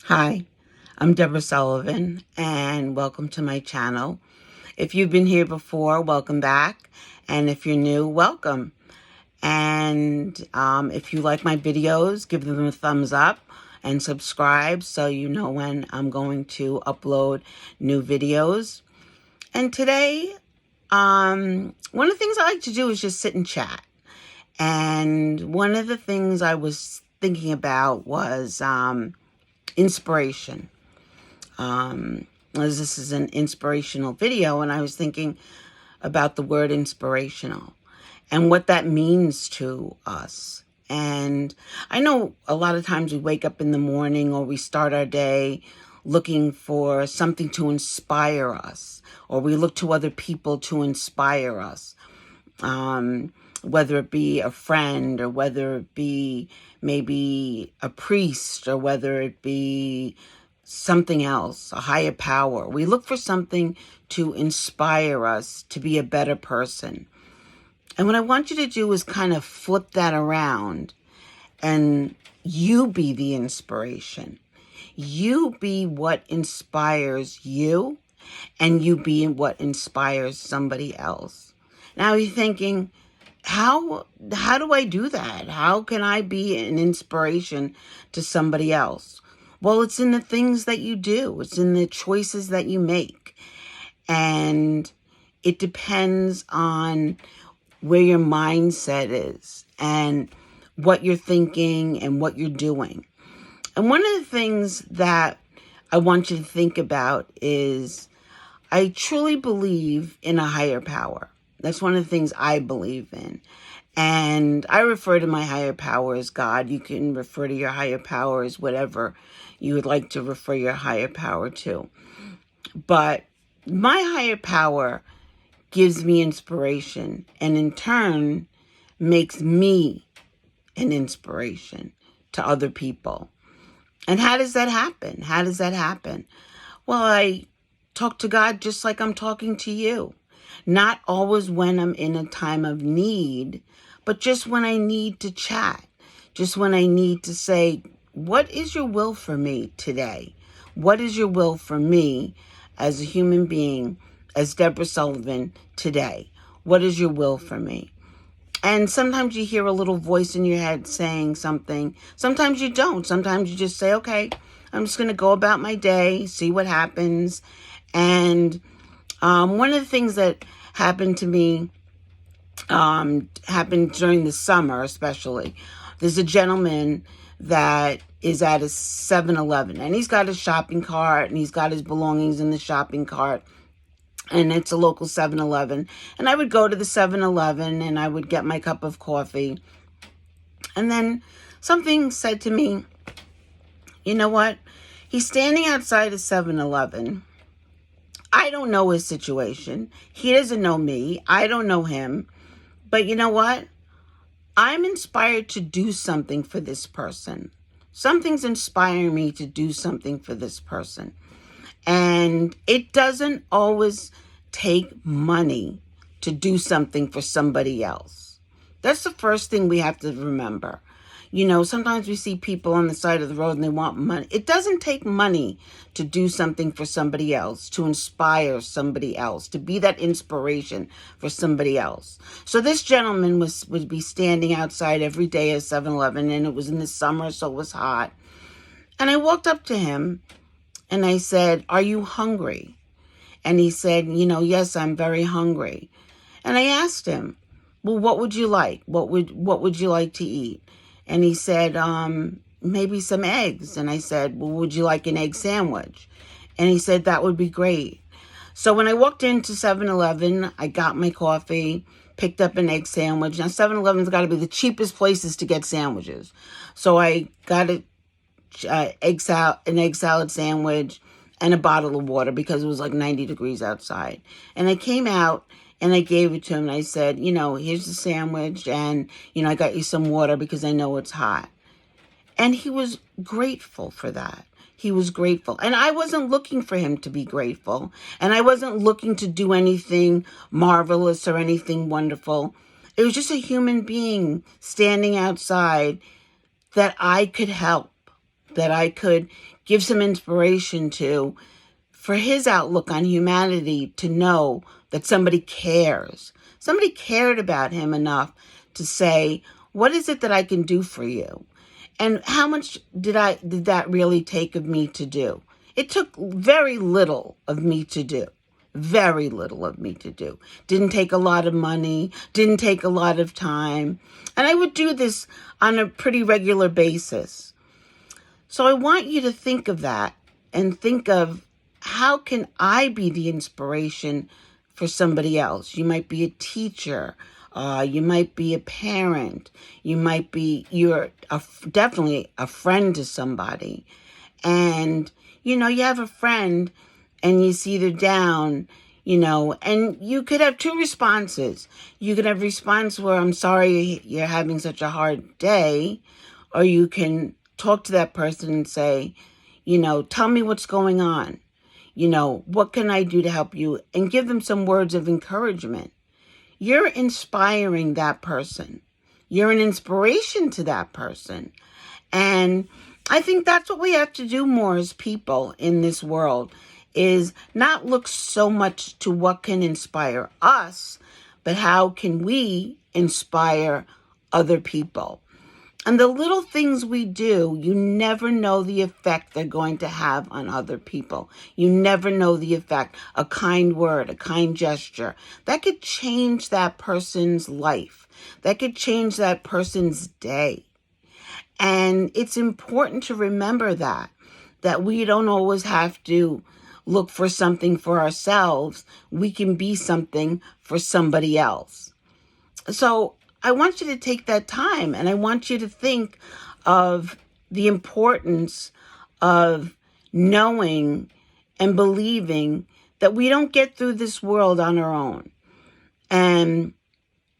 Hi, I'm Deborah Sullivan, and welcome to my channel. If you've been here before, welcome back. And if you're new, welcome. And if you like my videos, give them a thumbs up and subscribe so you know when I'm going to upload new videos. And today, one of the things I like to do is just sit and chat. And one of the things I was thinking about was inspiration. As this is an inspirational video, and I was thinking about the word inspirational and what that means to us. And I know a lot of times we wake up in the morning or we start our day looking for something to inspire us, or we look to other people to inspire us. Whether it be a friend, or whether it be maybe a priest, or whether it be something else, a higher power. We look for something to inspire us to be a better person. And what I want you to do is kind of flip that around and you be the inspiration. You be what inspires you, and you be what inspires somebody else. Now you're thinking, how do I do that? How can I be an inspiration to somebody else? Well, it's in the things that you do. It's in the choices that you make. And it depends on where your mindset is and what you're thinking and what you're doing. And one of the things that I want you to think about is I truly believe in a higher power. That's one of the things I believe in. And I refer to my higher power as God. You can refer to your higher power as whatever you would like to refer your higher power to. But my higher power gives me inspiration, and in turn makes me an inspiration to other people. And how does that happen? How does that happen? Well, I talk to God just like I'm talking to you. Not always when I'm in a time of need, but just when I need to chat. Just when I need to say, what is your will for me today? What is your will for me as a human being, as Deborah Sullivan today? What is your will for me? And sometimes you hear a little voice in your head saying something. Sometimes you don't. Sometimes you just say, okay, I'm just going to go about my day, see what happens. And one of the things that happened to me, happened during the summer especially. There's a gentleman that is at a 7-Eleven, and he's got his shopping cart, and he's got his belongings in the shopping cart. And it's a local 7-Eleven. And I would go to the 7-Eleven and I would get my cup of coffee. And then something said to me, you know what? He's standing outside a 7-Eleven. I don't know his situation. He doesn't know me. I don't know him. But you know what? I'm inspired to do something for this person. Something's inspiring me to do something for this person. And it doesn't always take money to do something for somebody else. That's the first thing we have to remember. You know, sometimes we see people on the side of the road and they want money. It doesn't take money to do something for somebody else, to inspire somebody else, to be that inspiration for somebody else. So this gentleman would be standing outside every day at 7-Eleven, and it was in the summer, so it was hot. And I walked up to him and I said, are you hungry? And he said, yes, I'm very hungry. And I asked him, well, what would you like? What would you like to eat? And he said, maybe some eggs. And I said, well, would you like an egg sandwich? And he said, that would be great. So when I walked into 7-Eleven, I got my coffee, picked up an egg sandwich. Now 7-Eleven's got to be the cheapest places to get sandwiches. So I got an egg salad sandwich and a bottle of water because it was like 90 degrees outside. And I came out and I gave it to him and I said, here's the sandwich, and, I got you some water because I know it's hot. And he was grateful for that. He was grateful. And I wasn't looking for him to be grateful. And I wasn't looking to do anything marvelous or anything wonderful. It was just a human being standing outside that I could help, that I could give some inspiration to for his outlook on humanity, to know that somebody cares. Somebody cared about him enough to say, what is it that I can do for you? And how much did that really take of me to do? It took very little of me to do. Very little of me to do. Didn't take a lot of money, didn't take a lot of time. And I would do this on a pretty regular basis. So I want you to think of that and think of, how can I be the inspiration for somebody else? You might be a teacher. You might be a parent. You're definitely a friend to somebody. And, you have a friend and you see they're down, and you could have two responses. You could have a response where, I'm sorry you're having such a hard day. Or you can talk to that person and say, tell me what's going on. What can I do to help you? And give them some words of encouragement. You're inspiring that person. You're an inspiration to that person. And I think that's what we have to do more as people in this world, is not look so much to what can inspire us, but how can we inspire other people. And the little things we do, you never know the effect they're going to have on other people. You never know the effect. A kind word, a kind gesture, that could change that person's life. That could change that person's day. And it's important to remember that we don't always have to look for something for ourselves. We can be something for somebody else. So I want you to take that time, and I want you to think of the importance of knowing and believing that we don't get through this world on our own. And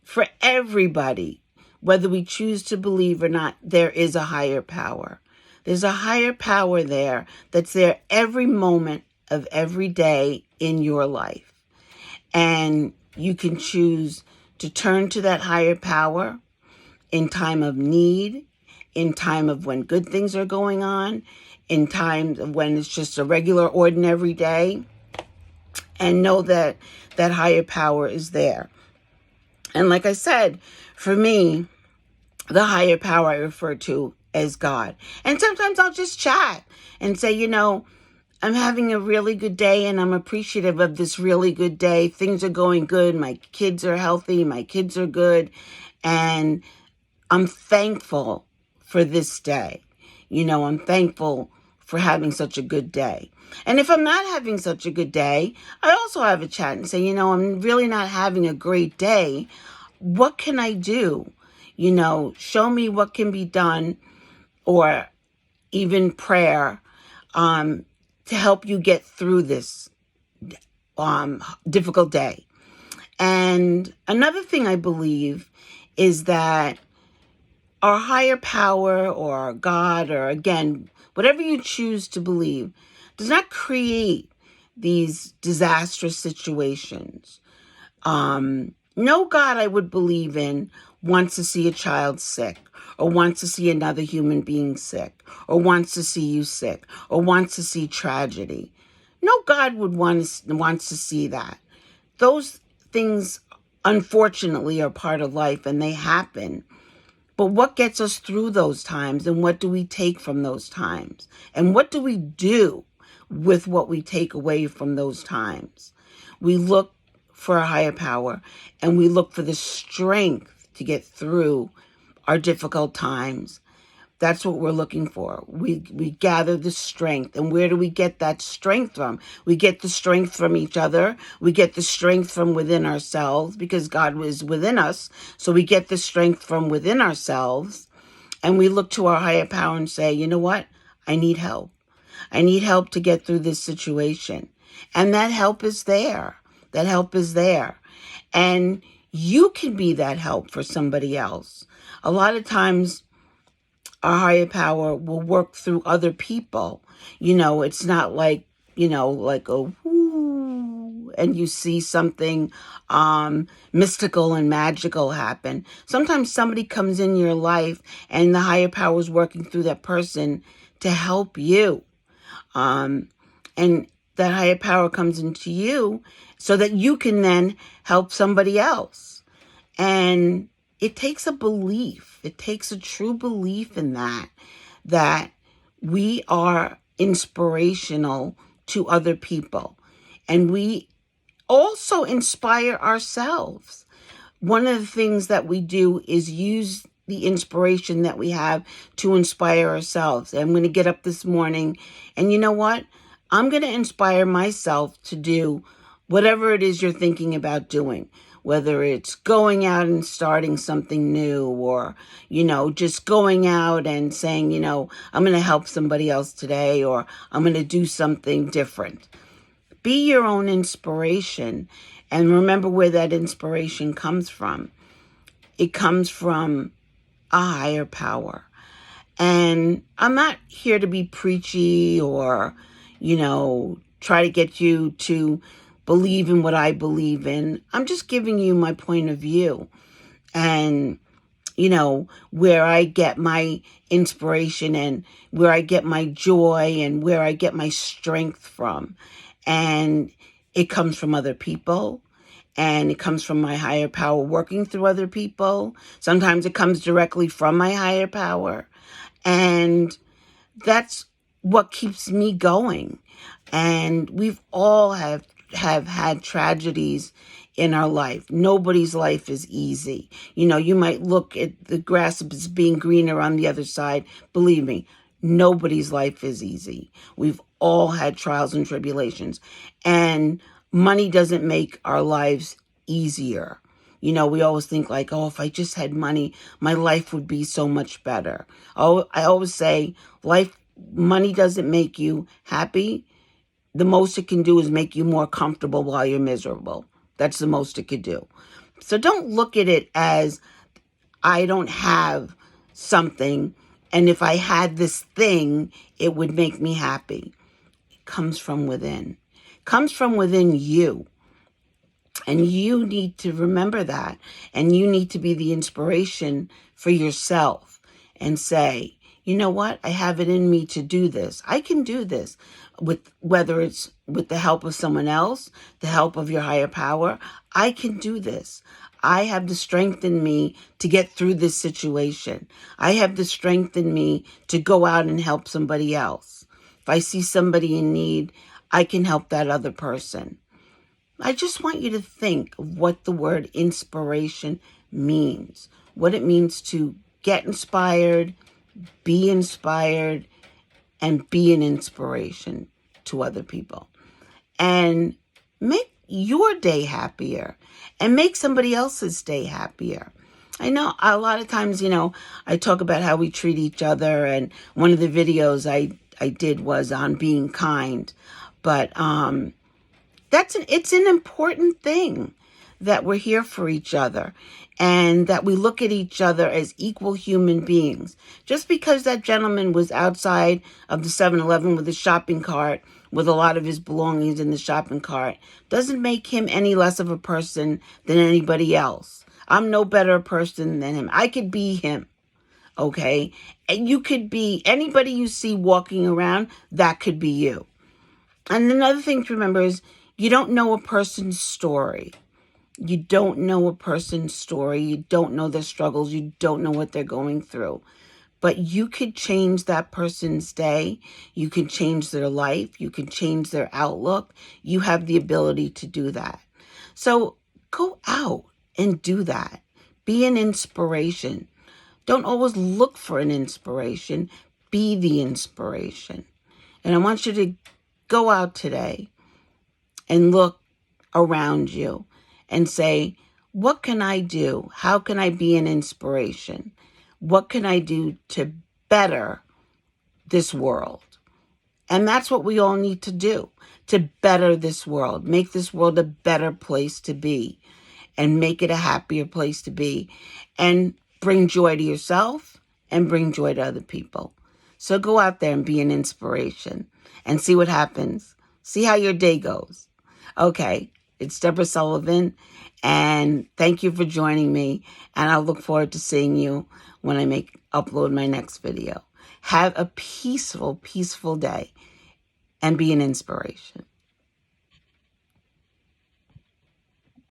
for everybody, whether we choose to believe or not, there is a higher power. There's a higher power there that's there every moment of every day in your life. And you can choose to turn to that higher power in time of need, in time of when good things are going on, in times of when it's just a regular, ordinary day, and know that that higher power is there. And like I said, for me, the higher power I refer to as God. And sometimes I'll just chat and say, I'm having a really good day and I'm appreciative of this really good day. Things are going good. My kids are healthy. My kids are good. And I'm thankful for this day. I'm thankful for having such a good day. And if I'm not having such a good day, I also have a chat and say, I'm really not having a great day. What can I do? Show me what can be done, or even prayer, to help you get through this difficult day. And another thing I believe is that our higher power, or God, or again, whatever you choose to believe, does not create these disastrous situations. No God I would believe in wants to see a child sick, or wants to see another human being sick, or wants to see you sick, or wants to see tragedy. No God would wants to see that. Those things, unfortunately, are part of life, and they happen. But what gets us through those times, and what do we take from those times? And what do we do with what we take away from those times? We look for a higher power, and we look for the strength to get through our difficult times. That's what we're looking for. We gather the strength. And where do we get that strength from? We get the strength from each other. We get the strength from within ourselves, because God was within us. So we get the strength from within ourselves. And we look to our higher power and say, you know what? I need help. I need help to get through this situation. And that help is there. That help is there. And you can be that help for somebody else. A lot of times, our higher power will work through other people. It's not like, like a whoo, and you see something mystical and magical happen. Sometimes somebody comes in your life and the higher power is working through that person to help you. And that higher power comes into you so that you can then help somebody else. And it takes a belief. It takes a true belief in that we are inspirational to other people. And we also inspire ourselves. One of the things that we do is use the inspiration that we have to inspire ourselves. I'm going to get up this morning, and you know what? I'm going to inspire myself to do whatever it is you're thinking about doing, whether it's going out and starting something new, or, just going out and saying, I'm going to help somebody else today, or I'm going to do something different. Be your own inspiration, and remember where that inspiration comes from. It comes from a higher power. And I'm not here to be preachy or, try to get you to believe in what I believe in. I'm just giving you my point of view and, where I get my inspiration and where I get my joy and where I get my strength from. And it comes from other people. And it comes from my higher power working through other people. Sometimes it comes directly from my higher power. And that's what keeps me going. And we've all have had tragedies in our life. Nobody's life is easy. You might look at the grass as being greener on the other side. Believe me, nobody's life is easy. We've all had trials and tribulations. And money doesn't make our lives easier. We always think like, if I just had money, my life would be so much better. Oh, I always say money doesn't make you happy. The most it can do is make you more comfortable while you're miserable. That's the most it could do. So don't look at it as I don't have something, and if I had this thing, it would make me happy. It comes from within. It comes from within you. And you need to remember that. And you need to be the inspiration for yourself and say, you know what? I have it in me to do this. I can do this, whether it's with the help of someone else, the help of your higher power. I can do this. I have the strength in me to get through this situation. I have the strength in me to go out and help somebody else. If I see somebody in need, I can help that other person. I just want you to think of what the word inspiration means, what it means to get inspired, be inspired, and be an inspiration to other people. And make your day happier and make somebody else's day happier. I know a lot of times, I talk about how we treat each other, and one of the videos I did was on being kind. But it's an important thing that we're here for each other and that we look at each other as equal human beings. Just because that gentleman was outside of the 7-Eleven with a shopping cart with a lot of his belongings in the shopping cart doesn't make him any less of a person than anybody else. I'm no better a person than him. I could be him, okay? And you could be anybody you see walking around, that could be you. And another thing to remember is you don't know a person's story. You don't know a person's story. You don't know their struggles. You don't know what they're going through. But you could change that person's day. You can change their life. You can change their outlook. You have the ability to do that. So go out and do that. Be an inspiration. Don't always look for an inspiration. Be the inspiration. And I want you to go out today and look around you and say, what can I do? How can I be an inspiration? What can I do to better this world? And that's what we all need to do, to better this world, make this world a better place to be and make it a happier place to be and bring joy to yourself and bring joy to other people. So go out there and be an inspiration and see what happens. See how your day goes. Okay, it's Deborah Sullivan, and thank you for joining me, and I'll look forward to seeing you when I upload my next video. Have a peaceful, peaceful day and be an inspiration.